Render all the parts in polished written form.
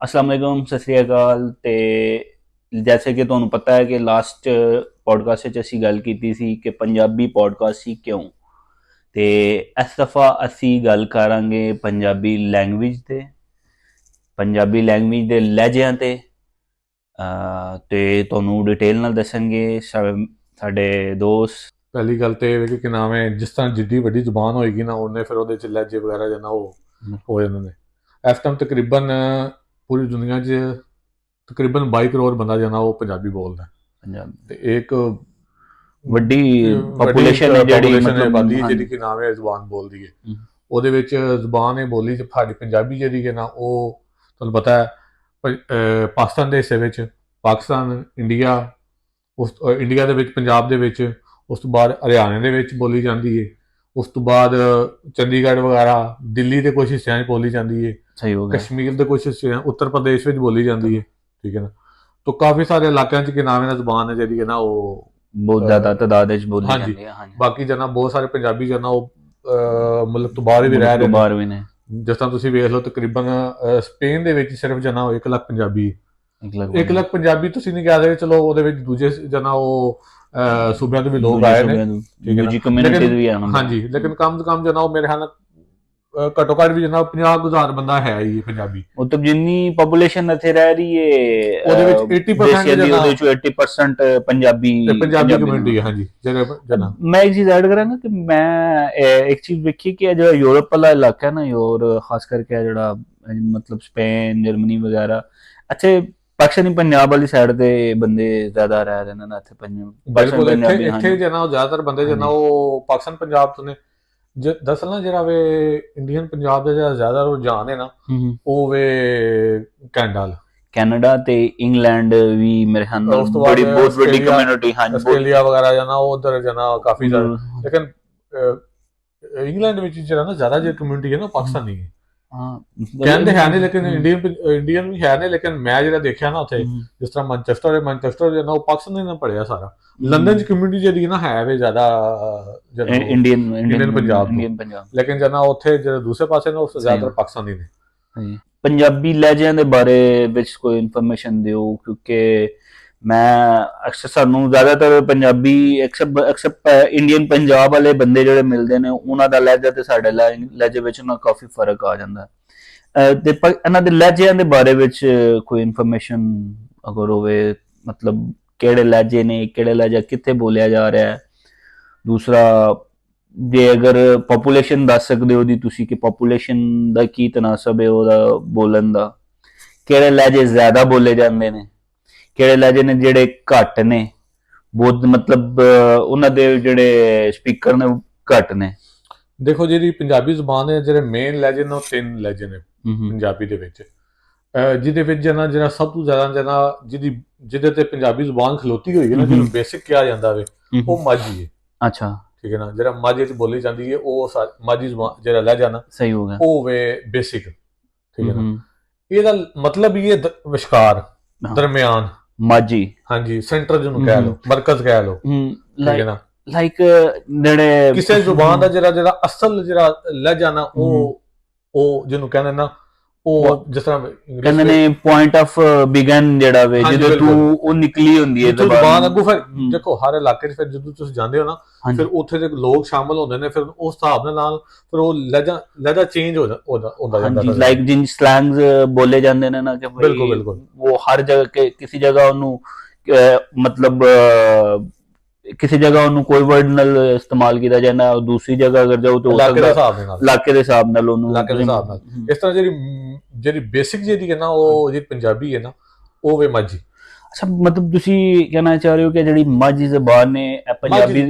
अस्सलाम वालेकुम सत श्री अकाल। ते जैसे कि ਤੁਹਾਨੂੰ ਪਤਾ ਹੈ ਕਿ ਲਾਸਟ ਪੋਡਕਾਸਟ ਵਿੱਚ ਅਸੀਂ ਗੱਲ ਕੀਤੀ ਸੀ ਕਿ ਪੰਜਾਬੀ ਪੋਡਕਾਸਟ ਹੀ ਕਿਉਂ। ਤੇ ਇਸ ਦਫਾ ਅਸੀਂ ਗੱਲ ਕਰਾਂਗੇ ਪੰਜਾਬੀ ਲੈਂਗੁਏਜ ਤੇ, ਪੰਜਾਬੀ ਲੈਂਗੁਏਜ ਦੇ ਲਹਿਜਿਆਂ ਤੇ। ਤੇ ਤੁਹਾਨੂੰ ਡਿਟੇਲ ਨਾਲ ਦੱਸਣਗੇ ਸਾਡੇ ਦੋਸਤ। ਪਹਿਲੀ ਗੱਲ ਤੇ ਇਹ ਕਿ ਨਾਮ ਹੈ, ਜਿਸ ਤਰ੍ਹਾਂ ਜਿੱਡੀ ਵੱਡੀ ਜ਼ੁਬਾਨ ਹੋਏਗੀ ਨਾ ਉਹਨੇ ਫਿਰ ਉਹਦੇ ਚ ਲਹਿਜੇ ਵਗੈਰਾ ਜਾਂ ਨਾ ਉਹ ਹੋ ਜਾਂਦੇ ਨੇ। ਇਸ ਟਾਈਮ ਤਕਰੀਬਨ ਪੂਰੀ ਦੁਨੀਆ 'ਚ ਤਕਰੀਬਨ 22 ਕਰੋੜ ਬੰਦਾ ਜਿਹੜਾ ਉਹ ਪੰਜਾਬੀ ਬੋਲਦਾ ਪੰਜਾਬ ਤੇ ਇੱਕ ਵੱਡੀ ਪਾਪੂਲੇਸ਼ਨ ਹੈ ਜਿਹੜੀ ਆਬਾਦੀ ਜਿਹੜੀ ਕਿ ਨਾਮ ਹੈ ਜ਼ੁਬਾਨ ਬੋਲਦੀ ਹੈ। ਉਹਦੇ ਵਿੱਚ ਜ਼ੁਬਾਨ ਹੈ ਬੋਲੀ ਚ ਸਾਡੀ ਪੰਜਾਬੀ ਜਿਹੜੀ ਹੈ ਨਾ ਉਹ ਤੁਹਾਨੂੰ ਪਤਾ ਹੈ ਪਾਕਿਸਤਾਨ ਦੇ ਹਿੱਸੇ ਵਿੱਚ, ਪਾਕਿਸਤਾਨ, ਇੰਡੀਆ ਦੇ ਵਿੱਚ, ਪੰਜਾਬ ਦੇ ਵਿੱਚ, ਉਸ ਤੋਂ ਬਾਅਦ ਹਰਿਆਣੇ ਦੇ ਵਿੱਚ ਬੋਲੀ ਜਾਂਦੀ ਹੈ, ਉਸ ਤੋਂ ਬਾਅਦ ਚੰਡੀਗੜ੍ਹ ਵਗੈਰਾ, ਦਿੱਲੀ ਦੇ ਕੁਝ ਹਿੱਸਿਆਂ 'ਚ ਬੋਲੀ ਜਾਂਦੀ ਹੈ, ਸਹੀ ਹੋ ਗਿਆ, ਕਸ਼ਮੀਰ ਦੇ ਕੁਝ ਹਿੱਸਿਆਂ, ਉੱਤਰ ਪ੍ਰਦੇਸ਼ ਵਿੱਚ ਬੋਲੀ ਜਾਂਦੀ ਹੈ। ਠੀਕ ਹੈ ਨਾ। ਤਾਂ ਕਾਫੀ ਸਾਰੇ ਇਲਾਕਿਆਂ 'ਚ ਕਿ ਨਾਮ ਹੈ ਜ਼ੁਬਾਨ ਹੈ ਜਿਹੜੀ ਹੈ ਨਾ ਉਹ ਬਹੁਤ ਜ਼ਿਆਦਾ ਤਾਦਾਦ ਵਿੱਚ ਬੋਲੀ ਜਾਂਦੀ ਹੈ। ਬਾਕੀ ਜਨਾ ਬਹੁਤ ਸਾਰੇ ਪੰਜਾਬੀ ਜਨਾ ਉਹ ਮੁਲਕ ਤੋਂ ਬਾਹਰ ਵੀ ਰਹਿ ਰਹੇ ਨੇ। ਜਿਸ ਤਰ੍ਹਾਂ ਤੁਸੀਂ ਵੇਖ ਲਓ ਤਕਰੀਬਨ ਸਪੇਨ ਦੇ ਵਿੱਚ ਸਿਰਫ ਜਨਾ 1 ਲੱਖ ਪੰਜਾਬੀ, 1 ਲੱਖ ਪੰਜਾਬੀ ਤੁਸੀਂ ਨਹੀਂ ਕਹਿ ਸਕਦੇ, ਚਲੋ ਉਹਦੇ ਵਿੱਚ ਦੂਜੇ ਜਨਾ ਉਹ ਸੂਬਿਆਂ ਤੋਂ ਵੀ ਲੋਕ ਆਏ ਨੇ, ਹਾਂਜੀ, ਲੇਕਿਨ ਕਮ ਤੋਂ ਕਮ ਜਨਾ ਉਹ ਮੇਰੇ ਖਿਆਲ ਘੱਟੋ ਘੱਟ ਵੀ ਜਨਾ 50,000 ਬੰਦਾ ਹੈ ਹੀ ਪੰਜਾਬੀ। ਮਤਲਬ ਜਿੰਨੀ ਪਾਪੂਲੇਸ਼ਨ ਇੱਥੇ ਰਹਿ ਰਹੀ ਹੈ ਉਹਦੇ ਵਿੱਚ 80% ਪੰਜਾਬੀ ਕਮਿਊਨਿਟੀ ਹੈ। ਹਾਂਜੀ ਜਨਾ ਮੈਂ ਇੱਕ ਚੀਜ਼ ਐਡ ਕਰਾਂਗਾ ਕਿ ਮੈਂ ਇੱਕ ਚੀਜ਼ ਵੇਖੀ ਕਿ ਜਿਹੜਾ ਯੂਰਪ ਵਾਲਾ ਇਲਾਕਾ ਹੈ ਨਾ, ਖਾਸ ਕਰਕੇ ਜਿਹੜਾ ਮਤਲਬ ਸਪੇਨ, ਜਰਮਨੀ ਵਗੈਰਾ, ਅੱਛੇ ਪਾਕਿਸਤਾਨੀ ਪੰਜਾਬ ਵਾਲੀ ਸਾਈਡ ਦੇ ਬੰਦੇ ਜ਼ਿਆਦਾ ਰਹਿ ਰਹੇ ਨੇ ਨਾ ਇੱਥੇ। ਬਿਲਕੁਲ ਇੱਥੇ ਜਨਾ ਜ਼ਿਆਦਾਤਰ ਬੰਦੇ ਜਨਾ ਉਹ ਪਾਕਿਸਤਾਨ ਪੰਜਾਬ ਤੋਂ ਨੇ। ਦਰਅਸਲ ਨਾ ਜਿਹੜਾ ਵੇ ਇੰਡੀਅਨ ਪੰਜਾਬ ਦਾ ਜਿਹੜਾ ਜ਼ਿਆਦਾ ਰੁਝਾਨ ਹੈ ਨਾ ਉਹ ਵੇ ਕੈਨੇਡਾ ਤੇ ਇੰਗਲੈਂਡ ਵੀ ਮੇਰੇ ਖਿਆਲ ਨਾਲ ਬਹੁਤ ਵੱਡੀ ਕਮਿਊਨਿਟੀ, ਹਾਂਜੀ, ਆਸਟ੍ਰੇਲੀਆ ਵਗੈਰਾ ਜਨਾ ਉਧਰ ਜਨਾ ਕਾਫੀ ਜ਼ਿਆਦਾ। ਲੇਕਿਨ ਇੰਗਲੈਂਡ ਵਿੱਚ ਜਿਹੜਾ ਨਾ ਜ਼ਿਆਦਾ ਜਿਹੜੀ ਕਮਿਊਨਿਟੀ ਹੈ ਨਾ ਪਾਕਿਸਤਾਨੀ ਹੈ। ਕਹਿੰਦੇ ਹੈ ਨਹੀਂ, ਲੇਕਿਨ ਇੰਡੀਅਨ ਵੀ ਹੈ ਨੇ। ਲੇਕਿਨ ਮੈਂ ਜਿਹੜਾ ਦੇਖਿਆ ਨਾ ਉੱਥੇ, ਜਿਸ ਤਰ੍ਹਾਂ ਮੈਨਚੈਸਟਰ ਜਿਹੜਾ ਉਹ ਪਾਕਿਸਤਾਨੀ ਨਾਲ ਪੜਿਆ ਸਾਰਾ। ਲੰਡਨ 'ਚ ਕਮਿਊਨਿਟੀ ਜਿਹੜੀ ਨਾ ਹੈ ਵੇ ਜ਼ਿਆਦਾ ਇੰਡੀਅਨ ਪੰਜਾਬ, ਲੇਕਿਨ ਜਨਾ ਉੱਥੇ ਜਿਹੜੇ ਦੂਸਰੇ ਪਾਸੇ ਨੇ ਉਹ ਜ਼ਿਆਦਾਤਰ ਪਾਕਿਸਤਾਨੀ ਨੇ। ਪੰਜਾਬੀ ਲਹਿਜਿਆਂ ਦੇ ਬਾਰੇ ਵਿੱਚ ਕੋਈ ਇਨਫੋਰਮੇਸ਼ਨ ਦਿਓ, ਕਿਉਂਕਿ ਮੈਂ ਅਕਸਰ ਸਾਨੂੰ ਜ਼ਿਆਦਾਤਰ ਪੰਜਾਬੀ ਐਕਸੈਪਟ ਇੰਡੀਅਨ ਪੰਜਾਬ ਵਾਲੇ ਬੰਦੇ ਜਿਹੜੇ ਮਿਲਦੇ ਨੇ ਉਹਨਾਂ ਦਾ ਲਹਿਜਾ ਤੇ ਸਾਡੇ ਲਹਿਜੇ ਵਿੱਚ ਨਾ ਕਾਫੀ ਫਰਕ ਆ ਜਾਂਦਾ ਤੇ ਇਹਨਾਂ ਦੇ ਲਹਿਜਿਆਂ ਦੇ ਬਾਰੇ ਵਿੱਚ ਕੋਈ ਇਨਫੋਰਮੇਸ਼ਨ ਅਗਰ ਹੋਵੇ, ਮਤਲਬ ਕਿਹੜੇ ਲਹਿਜੇ ਨੇ, ਕਿਹੜੇ ਲਹਿਜਾ ਕਿੱਥੇ ਬੋਲਿਆ ਜਾ ਰਿਹਾ ਹੈ। ਦੂਸਰਾ, ਜੇ ਅਗਰ ਪਾਪੂਲੇਸ਼ਨ ਦੱਸ ਸਕਦੇ ਹੋ ਦੀ ਤੁਸੀਂ ਕਿ ਪਾਪੂਲੇਸ਼ਨ ਦਾ ਕੀ ਤਨਾਸਬ ਹੈ ਉਹਦਾ ਬੋਲਣ ਦਾ, ਕਿਹੜੇ ਲਹਿਜੇ ਜ਼ਿਆਦਾ ਬੋਲੇ ਜਾਂਦੇ ਨੇ, ਕਿਹੜੇ ਲਹਿਜੇ ਨੇ ਜਿਹੜੇ ਘੱਟ ਨੇ, ਬਹੁਤ ਮਤਲਬ ਉਹਨਾਂ ਦੇ ਜਿਹੜੇ ਸਪੀਕਰ ਨੇ ਘੱਟ ਨੇ। ਦੇਖੋ ਜਿਹੜੀ ਪੰਜਾਬੀ ਜ਼ੁਬਾਨ ਹੈ, ਜਿਹੜੇ ਮੇਨ ਲਹਿਜੇ ਨੇ ਉਹ 3 ਲਹਿਜੇ ਨੇ ਪੰਜਾਬੀ ਦੇ ਵਿੱਚ, ਜਿਹਦੇ ਵਿੱਚ ਜਨਾ ਜਿਹੜਾ ਸਭ ਤੋਂ ਜ਼ਿਆਦਾ ਜਨਾ ਜਿਹਦੇ ਤੇ ਪੰਜਾਬੀ ਜ਼ੁਬਾਨ ਖਲੋਤੀ ਹੋਈ ਹੈ ਨਾ, ਜਿਹਨੂੰ ਬੇਸਿਕ ਕਿਹਾ ਜਾਂਦਾ ਵੇ, ਉਹ ਮਾਝੀ ਹੈ। ਅੱਛਾ, ਠੀਕ ਹੈ ਨਾ। ਜਿਹੜਾ ਮਾਝੇ 'ਚ ਬੋਲੀ ਜਾਂਦੀ ਹੈ ਉਹ ਮਾਝੀ ਜ਼ੁਬਾਨ ਜਿਹੜਾ ਲਹਿਜਾ ਨਾ, ਸਹੀ ਹੋ ਗਿਆ, ਉਹ ਵੇ ਬੇਸਿਕ। ਠੀਕ ਹੈ ਨਾ। ਇਹਦਾ ਮਤਲਬ ਇਹ ਵਿਚਕਾਰ, ਦਰਮਿਆਨ, ਮਾਝੀ, ਹਾਂਜੀ, ਸੈਂਟਰ ਜਿਹਨੂੰ ਕਹਿ ਲਓ, ਮਰਕਜ਼ ਕਹਿ ਲਓ। ਠੀਕ ਹੈ ਨਾ। ਲਾਈਕ ਜਿਹੜੇ ਕਿਸੇ ਜ਼ੁਬਾਨ ਦਾ ਜਿਹੜਾ ਅਸਲ ਜਿਹੜਾ ਲਹਿਜਾ ਨਾ ਉਹ ਜਿਹਨੂੰ ਕਹਿੰਦੇ ਨਾ, ਉਹ ਜਿਸ ਤਰ੍ਹਾਂ ਕਹਿੰਦੇ ਨੇ ਪੁਆਇੰਟ ਆਫ ਬਿਗਨ ਜਿਹੜਾ ਵੇ, ਜਦੋਂ ਤੂੰ ਉਹ ਨਿਕਲੀ ਹੁੰਦੀ ਹੈ ਜ਼ੁਬਾਨ ਅੱਗੋਂ। ਫਿਰ ਦੇਖੋ ਹਰ ਇਲਾਕੇ 'ਚ ਫਿਰ ਜਦੋਂ ਤੁਸੀਂ ਜਾਂਦੇ ਹੋ ਨਾ, ਫਿਰ ਉੱਥੇ ਦੇ ਲੋਕ ਸ਼ਾਮਲ ਹੁੰਦੇ ਨੇ, ਫਿਰ ਉਸ ਹਿਸਾਬ ਨਾਲ ਫਿਰ ਉਹ ਲਹਿਜਾ ਚੇਂਜ ਹੁੰਦਾ ਜਾਂਦਾ। ਲਾਈਕ ਜਿਨ ਸਲੈਂਗਸ ਬੋਲੇ ਜਾਂਦੇ ਨੇ ਨਾ, ਕਿ ਬਿਲਕੁਲ ਉਹ ਹਰ ਜਗ੍ਹਾ ਕਿਸੇ ਜਗ੍ਹਾ ਉਹਨੂੰ ਮਤਲਬ ਕਿਸੇ ਜਗ੍ਹਾ ਉਹਨੂੰ ਕੋਈ ਵਰਡ ਨਾਲ ਇਸਤੇਮਾਲ ਕੀਤਾ ਜਾਂਦਾ, ਦੂਸਰੀ ਜਗ੍ਹਾ ਅਗਰ ਜਾਓ ਤਾਂ ਇਲਾਕੇ ਦੇ ਹਿਸਾਬ ਨਾਲ ਉਹਨੂੰ। ਇਸ ਤਰ੍ਹਾਂ ਜਿਹੜੀ ਬੇਸਿਕ ਜਿਹੜੀ ਹੈ ਨਾ ਉਹ ਜਿਹੜੀ ਪੰਜਾਬੀ ਹੈ ਨਾ ਉਹ ਵੇ ਮਾਝੀ। ਅੱਛਾ, ਮਤਲਬ ਤੁਸੀਂ ਕਹਿਣਾ ਚਾਹ ਰਹੇ ਹੋ ਕਿ ਜਿਹੜੀ ਮਾਝੀ ਜ਼ਬਾਨ ਨੇ, ਇਹ ਪੰਜਾਬੀ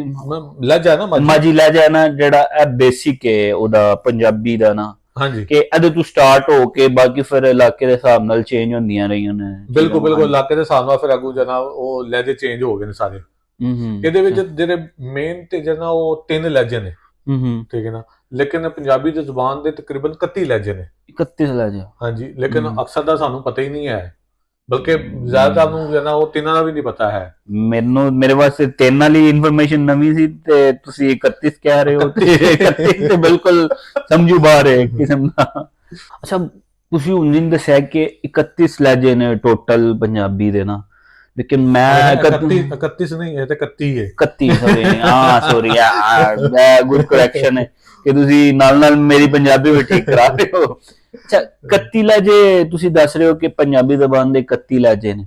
ਲਹਿਜਾ ਨਾ, ਮਾਝੀ ਲਹਿਜਾ ਨਾ ਜਿਹੜਾ ਇਹ ਬੇਸਿਕ ਹੈ ਉਹਦਾ ਪੰਜਾਬੀ ਦਾ ਨਾ, ਹਾਂਜੀ, ਕਿ ਇਹਦੇ ਤੋਂ ਸਟਾਰਟ ਹੋ ਕੇ ਬਾਕੀ ਫਿਰ ਇਲਾਕੇ ਦੇ ਹਿਸਾਬ ਨਾਲ ਚੇਂਜ ਹੁੰਦੀਆਂ ਰਹੀਆਂ ਨੇ। ਬਿਲਕੁਲ ਇਲਾਕੇ ਦੇ ਹਿਸਾਬ ਨਾਲ ਫਿਰ ਅੱਗੋਂ ਜਨਾ ਉਹ ਲਹਿਜੇ ਚੇਂਜ ਹੋ ਗਏ ਨੇ ਸਾਰੇ। ਇਹਦੇ ਵਿੱਚ ਜਿਹੜੇ ਮੇਨ ਤੇ ਜਨਾ ਉਹ 3 ਲਹਿਜੇ ਨੇ। ਠੀਕ ਹੈ ਨਾ। ਲੇਕਿਨ ਪੰਜਾਬੀ ਦੀ ਜ਼ੁਬਾਨ ਦੇ ਤਕਰੀਬਨ 31 ਲਹਿਜੇ ਨੇ। 31 ਲਹਿਜੇ, ਹਾਂਜੀ। ਲੇਕਿਨ ਅਕਸਰ ਦਾ ਸਾਨੂੰ ਪਤਾ ਹੀ ਨਹੀਂ ਹੈ, ਬਲਕਿ ਜ਼ਿਆਦਾਤਰ ਨੂੰ ਜਨਾ ਉਹ 3 ਦਾ ਵੀ ਨਹੀਂ ਪਤਾ ਹੈ। ਮੇਰੇ ਵਾਸਤੇ 3 ਵਾਲੀ ਇਨਫੋਰਮੇਸ਼ਨ ਨਵੀਂ ਸੀ ਤੇ ਤੁਸੀਂ 31 ਕਹਿ ਰਹੇ ਹੋ ਤੇ 31 ਤੇ ਬਿਲਕੁਲ ਸਮਝੂ ਬਾਹਰ ਹੈ ਕਿਸਮ ਦਾ। ਅੱਛਾ, ਤੁਸੀਂ ਹੁਣ ਜਿਨ ਦੱਸਿਆ ਕਿ 31 ਲਹਿਜੇ ਨੇ ਟੋਟਲ ਪੰਜਾਬੀ ਦੇ ਨਾ, ਲੇਕਿਨ ਮੈਂ 31 ਨਹੀਂ, ਇਹ ਤੇ 31 ਹੈ। 31 ਸੌਰੀ, ਹਾਂ ਸੌਰੀ ਯਾਰ, ਗੁੱਡ ਕਰੈਕਸ਼ਨ ਹੈ ਕਿ ਤੁਸੀਂ ਨਾਲ ਨਾਲ ਮੇਰੀ ਪੰਜਾਬੀ ਵੀ ਠੀਕ ਕਰਾ ਰਹੇ ਹੋ। ਅੱਛਾ, 31 ਲਹਿਜੇ ਤੁਸੀਂ ਦੱਸ ਰਹੇ ਹੋ ਕਿ ਪੰਜਾਬੀ ਜ਼ਬਾਨ ਦੇ 31 ਲਹਿਜੇ ਨੇ।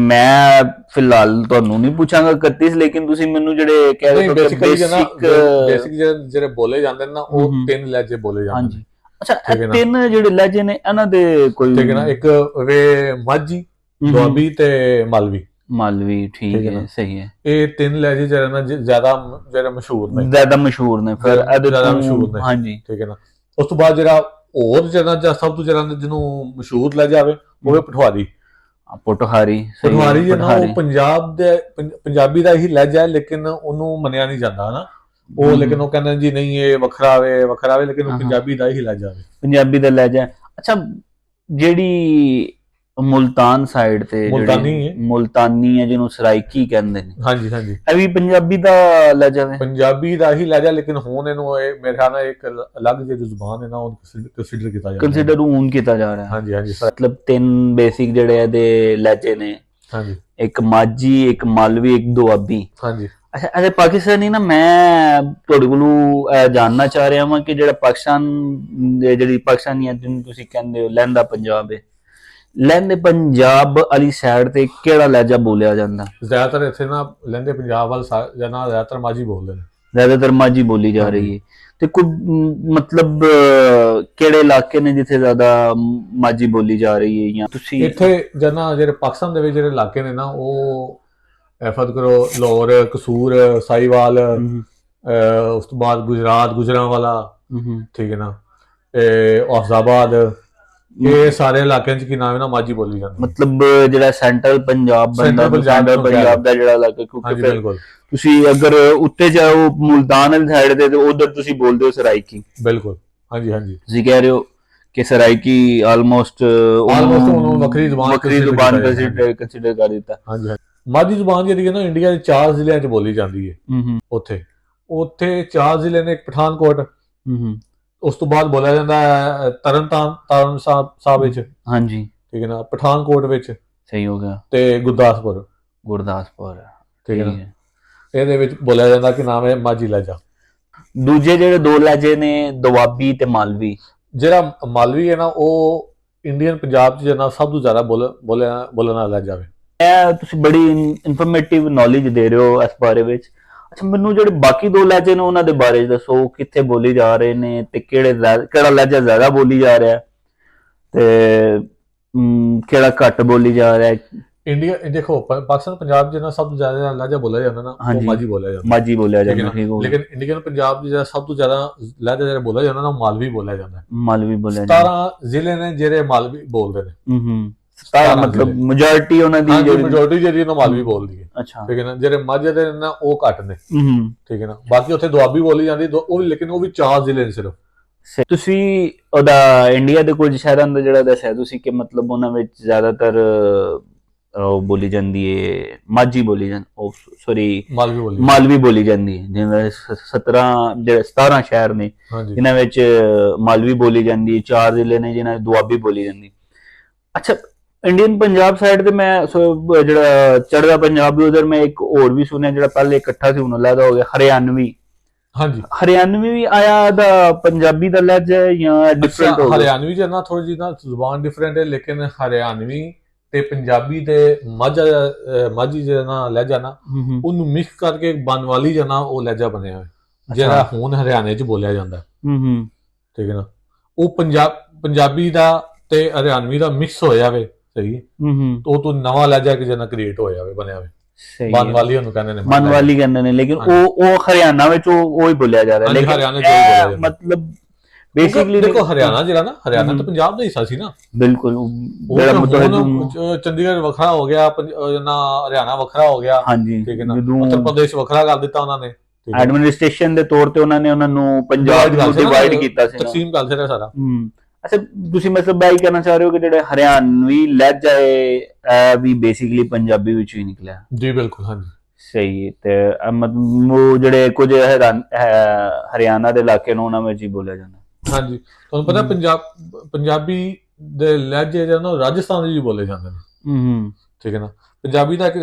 ਮੈਂ ਫਿਲਹਾਲ ਤੁਹਾਨੂੰ ਨਹੀਂ ਪੁੱਛਾਂਗਾ 31, ਲੇਕਿਨ ਤੁਸੀਂ ਮੈਨੂੰ ਜਿਹੜੇ ਕਹਿ ਰਹੇ ਹੋ ਕਿ ਬੇਸਿਕ ਜਿਹੜੇ ਬੋਲੇ ਜਾਂਦੇ ਨੇ ਨਾ, ਉਹ 3 ਲਹਿਜੇ ਬੋਲੇ ਜਾਂਦੇ ਨੇ। ਅੱਛਾ, ਇਹ 3 ਜਿਹੜੇ ਲਹਿਜੇ ਨੇ ਇਹਨਾਂ ਦੇ ਕੋਈ ਠੀਕ ਹੈ ਨਾ, ਇੱਕ ਵੇ ਮਾਝੀ, ਦੁਆਬੀ ਤੇ ਮਾਲਵੀ, ਠੀਕ ਹੈ, ਸਹੀ ਹੈ। ਇਹ 3 ਲਹਿਜੇ ਜਿਹੜੇ ਨਾ ਜ਼ਿਆਦਾ ਮਸ਼ਹੂਰ ਨੇ, ਫਿਰ ਇਹਦੇ ਜ਼ਿਆਦਾ ਮਸ਼ਹੂਰ ਨੇ। ਹਾਂਜੀ, ਠੀਕ ਹੈ ਨਾ। ਉਸ ਤੋਂ ਬਾਅਦ ਜਿਹੜਾ ਹੋਰ ਜਿਹੜਾ ਸਭ ਤੋਂ ਜਿਹੜਾ ਜਿਹਨੂੰ ਮਸ਼ਹੂਰ ਲੈ ਜਾਵੇ ਉਹ ਹੈ ਪਠਵਾਰੀ। ਪੋਠੋਹਾਰੀ ਜਿਹੜਾ ਉਹ ਪੰਜਾਬੀ ਦਾ ਹੀ ਲਹਿਜਾ ਹੈ, ਲੇਕਿਨ ਉਹਨੂੰ ਮੰਨਿਆ ਨਹੀਂ ਜਾਂਦਾ ਨਾ ਉਹ, ਲੇਕਿਨ ਉਹ ਕਹਿੰਦੇ ਜੀ ਨਹੀਂ ਇਹ ਵੱਖਰਾ ਵੇ, ਲੇਕਿਨ ਉਹ ਪੰਜਾਬੀ ਦਾ ਹੀ ਲਹਿਜਾ ਹੈ, ਪੰਜਾਬੀ ਦਾ ਲਹਿਜਾ। ਅੱਛਾ, ਜਿਹੜੀ ਮੁਲਤਾਨ ਸਾਈਡ ਤੇ ਮੁਲਤਾਨੀ ਹੈ ਜਿਹਨੂੰ ਸਰਾਇਕੀ ਕਹਿੰਦੇ ਨੇ, ਹਾਂਜੀ, ਇਹ ਵੀ ਪੰਜਾਬੀ ਦਾ ਲਹਿਜਾ ਹੈ, ਪੰਜਾਬੀ ਦਾ ਹੀ ਲਹਿਜਾ, ਲੇਕਿਨ ਹੁਣ ਇਹਨੂੰ ਮੇਰੇ ਖਿਆਲ ਨਾਲ ਇੱਕ ਅਲੱਗ ਜਿਹੀ ਜ਼ੁਬਾਨ ਹੈ ਨਾ, ਉਹ ਕੰਸੀਡਰ ਕੀਤਾ ਜਾ ਰਿਹਾ। ਹਾਂਜੀ, ਮਤਲਬ 3 ਬੇਸਿਕ ਜਿਹੜੇ ਇਹਦੇ ਲਹਿਜੇ ਨੇ। ਹਾਂਜੀ, ਇੱਕ ਮਾਝੀ, ਇੱਕ ਮਾਲਵੀ, ਇੱਕ ਦੁਆਬੀ। ਹਾਂਜੀ। ਅੱਛਾ, ਇਹਦੇ ਪਾਕਿਸਤਾਨੀ ਨਾ, ਮੈਂ ਤੁਹਾਡੇ ਕੋਲੋਂ ਜਾਣਨਾ ਚਾਹ ਰਿਹਾ ਹਾਂ ਕਿ ਜਿਹੜਾ ਪਾਕਿਸਤਾਨ ਦੇ ਜਿਹੜੀ ਪਾਕਿਸਤਾਨੀਆਂ ਜਿਹਨੂੰ ਤੁਸੀਂ ਕਹਿੰਦੇ ਹੋ ਲਹਿੰਦਾ ਪੰਜਾਬ ਹੈ, ਲਹਿੰਦੇ ਪੰਜਾਬ ਵਾਲੀ ਸਾਈਡ ਤੇ ਕਿਹੜਾ ਲਹਿਜਾ ਬੋਲਿਆ ਜਾਂਦਾ? ਜ਼ਿਆਦਾਤਰ ਇੱਥੇ ਨਾ ਲਹਿੰਦੇ ਪੰਜਾਬ ਵੱਲ ਜ਼ਿਆਦਾਤਰ ਮਾਝੀ ਬੋਲਦੇ ਨੇ, ਜ਼ਿਆਦਾਤਰ ਮਾਝੀ ਬੋਲੀ ਜਾ ਰਹੀ ਹੈ। ਤੇ ਕੋਈ ਮਤਲਬ ਕਿਹੜੇ ਇਲਾਕੇ ਨੇ ਜਿੱਥੇ ਜ਼ਿਆਦਾ ਮਾਝੀ ਬੋਲੀ ਜਾ ਰਹੀ ਹੈ? ਜਾਂ ਤੁਸੀਂ ਇੱਥੇ ਜਿਹੜੇ ਪਾਕਿਸਤਾਨ ਦੇ ਵਿੱਚ ਜਿਹੜੇ ਇਲਾਕੇ ਨੇ ਨਾ, ਉਹ ਫਰਜ਼ ਕਰੋ ਲਾਹੌਰ, ਕਸੂਰ, ਸਾਹੀਵਾਲ, ਉਸ ਤੋਂ ਬਾਅਦ ਗੁਜਰਾਤ, ਗੁਜਰਾਂਵਾਲਾ, ਠੀਕ ਹੈ ਨਾ, ਆਫਜ਼ਾਬਾਦ, ਇਹ ਸਾਰੇ ਇਲਾਕਿਆਂ 'ਚ ਕੀ ਨਾਮ ਹੈ ਨਾ ਮਾਝੀ ਬੋਲੀ ਜਾਂਦੀ। ਮਤਲਬ ਜਿਹੜਾ ਸੈਂਟਰਲ ਪੰਜਾਬ ਦਾ ਜਿਹੜਾ ਇਲਾਕਾ, ਕਿਉਂਕਿ ਬਿਲਕੁਲ ਤੁਸੀਂ ਅਗਰ ਉੱਤੇ ਜਾਓ ਮੁਲਤਾਨ ਵਾਲੀ ਸਾਈਡ ਤੇ ਉਧਰ ਤੁਸੀਂ ਬੋਲਦੇ ਹੋ ਸਰਾਇਕੀ। ਬਿਲਕੁਲ, ਹਾਂਜੀ, ਤੁਸੀਂ ਕਹਿ ਰਹੇ ਹੋ ਕਿ ਸਰਾਇਕੀ ਆਲਮੋਸਟ ਵੱਖਰੀ ਜ਼ੁਬਾਨ ਕੰਸੀਡਰ ਕਰ ਦਿੱਤਾ। ਹਾਂਜੀ, ਮਾਝੀ ਜ਼ੁਬਾਨ ਜਿਹੜੀ ਹੈ ਨਾ ਇੰਡੀਆ ਦੇ 4 ਜ਼ਿਲ੍ਹਿਆਂ 'ਚ ਬੋਲੀ ਜਾਂਦੀ ਹੈ। ਉੱਥੇ 4 ਜ਼ਿਲ੍ਹੇ ਨੇ, ਇੱਕ ਪਠਾਨਕੋਟ, ਉਸ ਤੋਂ ਬਾਅਦ ਬੋਲਿਆ ਜਾਂਦਾ ਹੈ ਤਰਨ ਸਾਹਿਬ ਵਿੱਚ, ਹਾਂਜੀ, ਠੀਕ ਹੈ ਨਾ, ਪਠਾਨਕੋਟ ਵਿੱਚ, ਸਹੀ ਹੋ ਗਿਆ, ਤੇ ਗੁਰਦਾਸਪੁਰ, ਠੀਕ ਹੈ ਨਾ, ਇਹਦੇ ਵਿੱਚ ਬੋਲਿਆ ਜਾਂਦਾ ਕਿ ਨਾਮ ਹੈ ਮਾਝੀ ਲਹਿਜਾ। ਦੂਜੇ ਜਿਹੜੇ 2 ਲਹਿਜੇ ਨੇ ਦੁਆਬੀ ਤੇ ਮਾਲਵੀ, ਜਿਹੜਾ ਮਾਲਵੀ ਹੈ ਨਾ ਉਹ ਇੰਡੀਅਨ ਪੰਜਾਬ 'ਚ ਜਿਹੜਾ ਸਭ ਤੋਂ ਜ਼ਿਆਦਾ ਬੋਲਣ ਵਾਲਾ ਲਹਿਜਾ ਹੈ। ਤੁਸੀਂ ਬੜੀ ਇਨਫੋਰਮੇਟਿਵ ਨੌਲੇਜ ਦੇ ਰਹੇ ਹੋ ਇਸ ਬਾਰੇ ਵਿੱਚ। ਅੱਛਾ, ਮੈਨੂੰ ਜਿਹੜੇ ਬਾਕੀ 2 ਲਹਿਜੇ ਨੇ ਉਹਨਾਂ ਦੇ ਬਾਰੇ ਦੱਸੋ, ਕਿੱਥੇ ਬੋਲੀ ਜਾ ਰਹੇ ਨੇ ਤੇ ਕਿਹੜਾ ਲਹਿਜਾ ਜ਼ਿਆਦਾ ਬੋਲੀ ਜਾ ਰਿਹਾ ਤੇ ਕਿਹੜਾ ਘੱਟ ਬੋਲੀ ਜਾ ਰਿਹਾ? ਇੰਡੀਆ ਦੇਖੋ, ਪਾਕਿਸਤਾਨ ਪੰਜਾਬ ਜਿਹੜਾ ਸਭ ਤੋਂ ਜ਼ਿਆਦਾ ਲਹਿਜਾ ਬੋਲਿਆ ਜਾਂਦਾ ਨਾ, ਉਹ ਮਾਝੀ ਬੋਲਿਆ ਜਾਂਦਾ, ਲੇਕਿਨ ਇੰਡੀਅਨ ਪੰਜਾਬ ਜਿਹੜਾ ਸਭ ਤੋਂ ਜ਼ਿਆਦਾ ਲਹਿਜਾ ਜਿਹੜਾ ਬੋਲਿਆ ਜਾਂਦਾ ਨਾ, ਉਹ ਮਾਲਵੀ ਬੋਲਿਆ ਜਾਂਦਾ। 17 ਜ਼ਿਲ੍ਹੇ ਨੇ ਜਿਹੜੇ ਮਾਲਵੀ ਬੋਲਦੇ ਨੇ। 17 ਮਤਲਬ ਮੈਜੋਰਿਟੀ ਉਹਨਾਂ ਦੀ ਜਿਹੜੀ ਨਾ ਮਾਲਵੀ ਬੋਲਦੀ ਹੈ। ਅੱਛਾ, ਠੀਕ ਹੈ ਨਾ। ਜਿਹੜੇ ਮਾਝੇ ਦੇ ਨਾ ਉਹ ਘੱਟ ਨੇ, ਠੀਕ ਹੈ ਨਾ। ਬਾਕੀ ਉੱਥੇ ਦੁਆਬੀ ਬੋਲੀ ਜਾਂਦੀ, ਉਹ ਵੀ, ਲੇਕਿਨ ਉਹ ਵੀ 4 ਜ਼ਿਲ੍ਹੇ ਨੇ ਸਿਰਫ। ਤੁਸੀਂ ਉਹਦਾ ਇੰਡੀਆ ਦੇ ਕੁਝ ਸ਼ਹਿਰਾਂ ਦਾ ਜਿਹੜਾ ਦੱਸਿਆ ਤੁਸੀਂ ਕਿ ਮਤਲਬ ਉਹਨਾਂ ਵਿੱਚ ਜ਼ਿਆਦਾਤਰ ਬੋਲੀ ਜਾਂਦੀ ਹੈ ਮਾਝੀ ਬੋਲੀ ਜਾਂਦੀ, ਮਾਲਵੀ ਬੋਲੀ ਜਾਂਦੀ ਹੈ। ਜਿਵੇਂ 17 ਸ਼ਹਿਰ ਨੇ ਜਿਨ੍ਹਾਂ ਵਿੱਚ ਮਾਲਵੀ ਬੋਲੀ ਜਾਂਦੀ ਹੈ, 4 ਜ਼ਿਲ੍ਹੇ ਨੇ ਜਿਨ੍ਹਾਂ ਵਿੱਚ ਦੁਆਬੀ ਬੋਲੀ ਜਾਂਦੀ। ਅੱਛਾ, ਇੰਡੀਅਨ ਪੰਜਾਬ ਸਾਈਡ ਤੇ ਮੈਂ ਜਿਹੜਾ ਚੜ੍ਹਦਾ ਪੰਜਾਬ ਵੀ ਉਧਰ ਮੈਂ ਇੱਕ ਹੋਰ ਵੀ ਸੁਣਿਆ ਜਿਹੜਾ ਪਹਿਲੇ ਇਕੱਠਾ ਸੀ, ਹੁਣ ਅਲੱਗਾ ਹੋ ਗਿਆ, ਹਰਿਆਣਵੀ। ਹਾਂਜੀ, ਹਰਿਆਣਵੀ ਵੀ ਆਇਆ ਦਾ ਪੰਜਾਬੀ ਦਾ ਲਹਿਜਾ ਹੈ ਜਾਂ ਡਿਫਰੈਂਟ ਹੋ ਗਿਆ? ਹਰਿਆਣਵੀ ਚ ਨਾ ਥੋੜੀ ਜਿਹੀ ਨਾ ਜ਼ੁਬਾਨ ਡਿਫਰੈਂਟ ਹੈ, ਲੇਕਿਨ ਹਰਿਆਣਵੀ ਤੇ ਪੰਜਾਬੀ ਤੇ ਮਾਝੀ ਜਿਹੜਾ ਨਾ ਲਹਿਜਾ ਨਾ, ਉਹਨੂੰ ਮਿਕਸ ਕਰਕੇ ਬਨਵਾਲੀ ਜਾਂ ਨਾ ਉਹ ਲਹਿਜਾ ਬਣਿਆ ਹੋਇਆ, ਜਿਹੜਾ ਹੁਣ ਹਰਿਆਣੇ ਚ ਬੋਲਿਆ ਜਾਂਦਾ। ਠੀਕ ਹੈ ਨਾ। ਉਹ ਪੰਜਾਬੀ ਦਾ ਤੇ ਹਰਿਆਣਵੀ ਦਾ ਮਿਕਸ ਹੋਇਆ ਵੇ, ਸਹੀ ਹੈ। ਉਹ ਤੋਂ ਨਵਾਂ ਲਹਿਜਾ ਕਿ ਜਨਾ ਕ੍ਰੀਏਟ ਹੋਇਆ ਵੇ, ਬਣਿਆ ਵੇ। ਬਨਵਾਲੀ ਉਹਨੂੰ ਕਹਿੰਦੇ ਨੇ, ਬਨਵਾਲੀ ਕਹਿੰਦੇ ਨੇ, ਲੇਕਿਨ ਉਹ ਹਰਿਆਣਾ ਵਿੱਚ ਉਹ ਹੀ ਬੋਲਿਆ ਜਾ ਰਿਹਾ। ਲੇਕਿਨ ਹਰਿਆਣਾ ਚ ਉਹ ਬੋਲਿਆ ਜਾਂਦਾ ਮਤਲਬ ਬੇਸਿਕਲੀ ਦੇਖੋ ਹਰਿਆਣਾ ਜਿਹੜਾ ਨਾ, ਹਰਿਆਣਾ ਤਾਂ ਪੰਜਾਬ ਦਾ ਹਿੱਸਾ ਸੀ ਨਾ। ਬਿਲਕੁਲ, ਚੰਡੀਗੜ੍ਹ ਵੱਖਰਾ ਹੋ ਗਿਆ ਨਾ, ਹਰਿਆਣਾ ਵੱਖਰਾ ਹੋ ਗਿਆ। ਹਾਂਜੀ, ਠੀਕ ਹੈ ਨਾ। ਉੱਤਰ ਪ੍ਰਦੇਸ਼ ਵੱਖਰਾ ਕਰ ਦਿੱਤਾ ਉਹਨਾਂ ਨੇ, ਐਡਮਿਨਿਸਟ੍ਰੇਸ਼ਨ ਦੇ ਤੌਰ ਤੇ ਉਹਨਾਂ ਨੇ ਉਹਨਾਂ ਨੂੰ ਪੰਜਾਬ ਨੂੰ ਡਿਵਾਈਡ ਕੀਤਾ ਸੀ, ਤਕਸੀਮ ਕਰ ਦਿੱਤਾ ਸਾਰਾ। ਅੱਛਾ, ਤੁਸੀਂ ਮਤਲਬ ਇਹ ਕਹਿਣਾ ਚਾਹ ਰਹੇ ਹੋ ਕਿ ਜਿਹੜੇ ਹਰਿਆਣਵੀ ਲਹਿਜਾ ਹੈ ਵੀ ਬੇਸਿਕਲੀ ਪੰਜਾਬੀ ਵਿੱਚੋਂ ਹੀ ਨਿਕਲਿਆ? ਜੀ ਬਿਲਕੁਲ, ਹਾਂਜੀ, ਸਹੀ ਹੈ। ਤੇ ਮਤਲਬ ਜਿਹੜੇ ਕੁਝ ਹਰਿਆਣਾ ਦੇ ਇਲਾਕੇ ਨੂੰ ਉਹਨਾਂ ਵਿੱਚ ਹੀ ਬੋਲਿਆ ਜਾਂਦਾ। ਹਾਂਜੀ, ਤੁਹਾਨੂੰ ਪਤਾ ਪੰਜਾਬੀ ਦੇ ਲਹਿਜੇ ਜਿਹੜਾ ਨਾ ਰਾਜਸਥਾਨ ਵਿੱਚ ਬੋਲੇ ਜਾਂਦੇ ਨੇ। ਠੀਕ ਹੈ ਨਾ। ਪੰਜਾਬੀ ਦਾ ਇੱਕ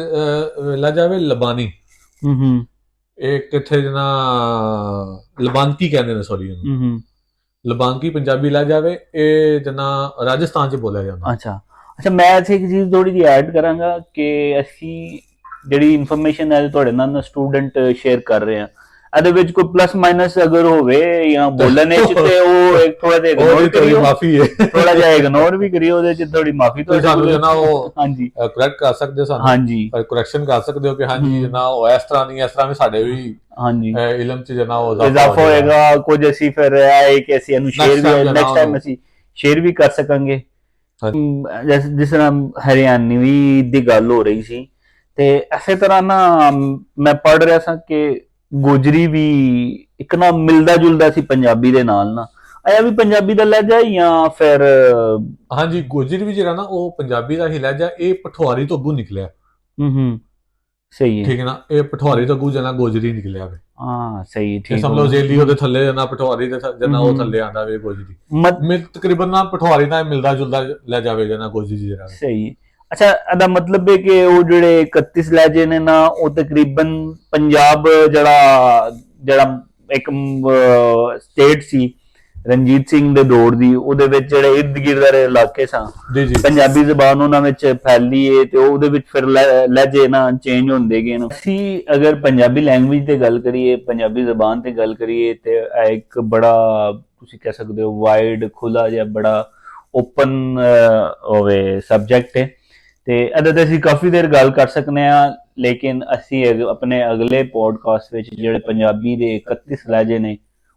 ਲਹਿਜਾ ਵੇ ਲਬਾਨੀ। ਇਹ ਕਿੱਥੇ ਜਨਾ ਲਬਾਨਕੀ ਕਹਿੰਦੇ ਨੇ, ਸੌਰੀ ਇਹਨੂੰ ਲਬਾਨਕੀ ਪੰਜਾਬੀ ਲਹਿਜਾ ਵੇ, ਇਹ ਜਨਾ ਰਾਜਸਥਾਨ 'ਚ ਬੋਲਿਆ ਜਾਂਦਾ। ਅੱਛਾ ਅੱਛਾ, ਮੈਂ ਇੱਥੇ ਇੱਕ ਚੀਜ਼ ਥੋੜੀ ਜਿਹੀ ਐਡ ਕਰਾਂਗਾ ਕਿ ਅਸੀਂ ਜਿਹੜੀ ਇਨਫੋਰਮੇਸ਼ਨ ਹੈ ਤੁਹਾਡੇ ਨਾਲ ਸਟੂਡੈਂਟ ਸ਼ੇਅਰ ਕਰ ਰਹੇ ਹਾਂ, ਇਹਦੇ ਵਿੱਚ ਕੋਈ ਪਲੱਸ ਮਾਈਨਸ ਅਗਰ ਹੋਵੇ ਜਾਂ ਬੋਲਣ ਵਿੱਚ ਤੇ ਉਹ ਇੱਕ ਥੋੜਾ ਜਿਹਾ ਇਗਨੋਰ ਕਰਿਓ, ਮਾਫੀ ਹੈ, ਥੋੜਾ ਜਿਹਾ ਇਗਨੋਰ ਵੀ ਕਰਿਓ, ਉਹਦੇ ਚ ਥੋੜੀ ਮਾਫੀ ਤੁਸੀਂ ਸਾਨੂੰ ਜਨਾ ਉਹ ਹਾਂਜੀ ਕਰੈਕਟ ਕਰ ਸਕਦੇ ਹੋ ਸਾਨੂੰ, ਹਾਂਜੀ ਕਰੈਕਸ਼ਨ ਕਰ ਸਕਦੇ ਹੋ ਕਿ ਹਾਂਜੀ ਜਨਾ ਉਹ ਇਸ ਤਰ੍ਹਾਂ ਨਹੀਂ, ਇਸ ਤਰ੍ਹਾਂ ਵੀ ਸਾਡੇ ਵੀ ਹਾਂਜੀ ਇਲਮ ਚ ਜਨਾ ਉਹ ਇਜ਼ਾਫਾ ਹੋਏਗਾ ਕੁਝ, ਅਸੀਂ ਫਿਰ ਇਹ ਕਿ ਅਸੀਂ ਇਹਨੂੰ ਸ਼ੇਅਰ ਵੀ ਨੈਕਸਟ ਟਾਈਮ ਅਸੀਂ ਸ਼ੇਅਰ ਵੀ ਕਰ ਸਕਾਂਗੇ। ਜਿਸ ਤਰ੍ਹਾਂ ਹਰਿਆਣਵੀ ਦੀ ਗੱਲ ਹੋ ਰਹੀ ਸੀ, ਤੇ ਇਸੇ ਤਰ੍ਹਾਂ ਨਾ ਮੈਂ ਪੜ੍ਹ ਰਿਹਾ ਸਾਂ ਕਿ ਗੋਜਰੀ ਵੀ ਇੱਕ ਨਾ ਮਿਲਦਾ ਜੁਲਦਾ ਸੀ ਪੰਜਾਬੀ ਦੇ ਨਾਲ ਨਾ, ਆਇਆ ਵੀ ਪੰਜਾਬੀ ਦਾ ਲਹਿਜਾ ਜਾਂ ਫਿਰ ਹਾਂਜੀ ਗੋਜਰੀ ਵੀ ਜਿਹੜਾ ਨਾ ਉਹ ਪੰਜਾਬੀ ਦਾ ਹੀ ਲਹਿਜਾ, ਇਹ ਪਠਵਾਰੀ ਤੋਂ ਅੱਗੋਂ ਨਿਕਲਿਆ। ਸਹੀ ਹੈ, ਠੀਕ ਹੈ ਨਾ, ਇਹ ਪਠਵਾਰੀ ਤੋਂ ਅੱਗੋਂ ਜਨਾ ਗੋਜਰੀ ਨਿਕਲਿਆ ਵੇ। ਹਾਂ ਸਹੀ ਹੈ, ਠੀਕ ਸਮਝ ਲਓ ਜ਼ੇਲੀ ਉਹਦੇ ਥੱਲੇ ਜਨਾ ਪਠਵਾਰੀ ਦੇ ਜਨਾ ਉਹ ਥੱਲੇ ਆਂਦਾ ਵੇ ਗੋਜਰੀ, ਤਕਰੀਬਨ ਨਾ ਪਠਵਾਰੀ ਨਾਲ ਮਿਲਦਾ ਜੁਲਦਾ ਲੈ ਜਾਵੇ ਜਨਾ ਗੋਜਰੀ ਜਿਹੜਾ ਸਹੀ। ਅੱਛਾ, ਇਹਦਾ ਮਤਲਬ ਹੈ ਕਿ ਉਹ ਜਿਹੜੇ 31 ਲਹਿਜੇ ਨੇ ਨਾ, ਉਹ ਤਕਰੀਬਨ ਪੰਜਾਬ ਜਿਹੜਾ ਇੱਕ ਸਟੇਟ ਸੀ ਰਣਜੀਤ ਸਿੰਘ ਦੇ ਦੌਰ ਦੀ, ਉਹਦੇ ਵਿੱਚ ਜਿਹੜੇ ਇਰਦ ਗਿਰਦ ਦੇ ਇਲਾਕੇ ਸਨ, ਪੰਜਾਬੀ ਜ਼ਬਾਨ ਉਹਨਾਂ ਵਿੱਚ ਫੈਲੀ ਹੈ, ਤੇ ਉਹਦੇ ਵਿੱਚ ਫਿਰ ਲਹਿਜੇ ਨਾ ਚੇਂਜ ਹੁੰਦੇ ਗਏ ਨੇ। ਅਸੀਂ ਅਗਰ ਪੰਜਾਬੀ ਲੈਂਗੁਏਜ ਤੇ ਗੱਲ ਕਰੀਏ, ਪੰਜਾਬੀ ਜ਼ਬਾਨ ਤੇ ਗੱਲ ਕਰੀਏ, ਤੇ ਇਹ ਇੱਕ ਬੜਾ ਤੁਸੀਂ ਕਹਿ ਸਕਦੇ ਹੋ ਵਾਈਡ ਖੁੱਲਾ ਜਿਹਾ ਬੜਾ ਓਪਨ ਹੋਵੇ ਸਬਜੈਕਟ ਹੈ, ਤੇ ਇਹਦੇ ਤੇ ਅਸੀਂ ਕਾਫੀ ਦੇਰ ਗੱਲ ਕਰ ਸਕਦੇ ਹਾਂ। ਲੇਕਿਨ ਅਸੀਂ ਆਪਣੇ ਅਗਲੇ ਪੋਡਕਾਸਟ ਵਿੱਚ ਜਿਹੜੇ ਪੰਜਾਬੀ ਦੇ 31 ਲਹਿਜੇ ਨੇ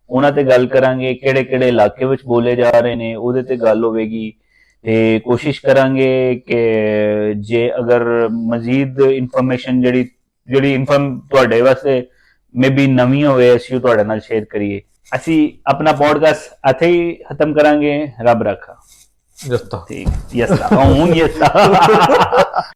ਉਹਨਾਂ ਤੇ ਗੱਲ ਕਰਾਂਗੇ, ਕਿਹੜੇ ਕਿਹੜੇ ਇਲਾਕੇ ਵਿੱਚ ਬੋਲੇ ਜਾ ਰਹੇ ਨੇ ਉਹਦੇ ਤੇ ਗੱਲ ਹੋਵੇਗੀ, ਤੇ ਕੋਸ਼ਿਸ਼ ਕਰਾਂਗੇ ਕਿ ਜੇ ਅਗਰ ਮਜ਼ੀਦ ਇਨਫੋਰਮੇਸ਼ਨ ਜਿਹੜੀ ਤੁਹਾਡੇ ਵਾਸਤੇ ਮੇਬੀ ਨਵੀਂ ਹੋਵੇ, ਅਸੀਂ ਉਹ ਤੁਹਾਡੇ ਨਾਲ ਸ਼ੇਅਰ ਕਰੀਏ। ਅਸੀਂ ਆਪਣਾ ਪੋਡਕਾਸਟ ਇੱਥੇ ਹੀ ਖਤਮ ਕਰਾਂਗੇ। ਰੱਬ ਰੱਖਾ। Ya está. Sí, ya está. Aún ya está.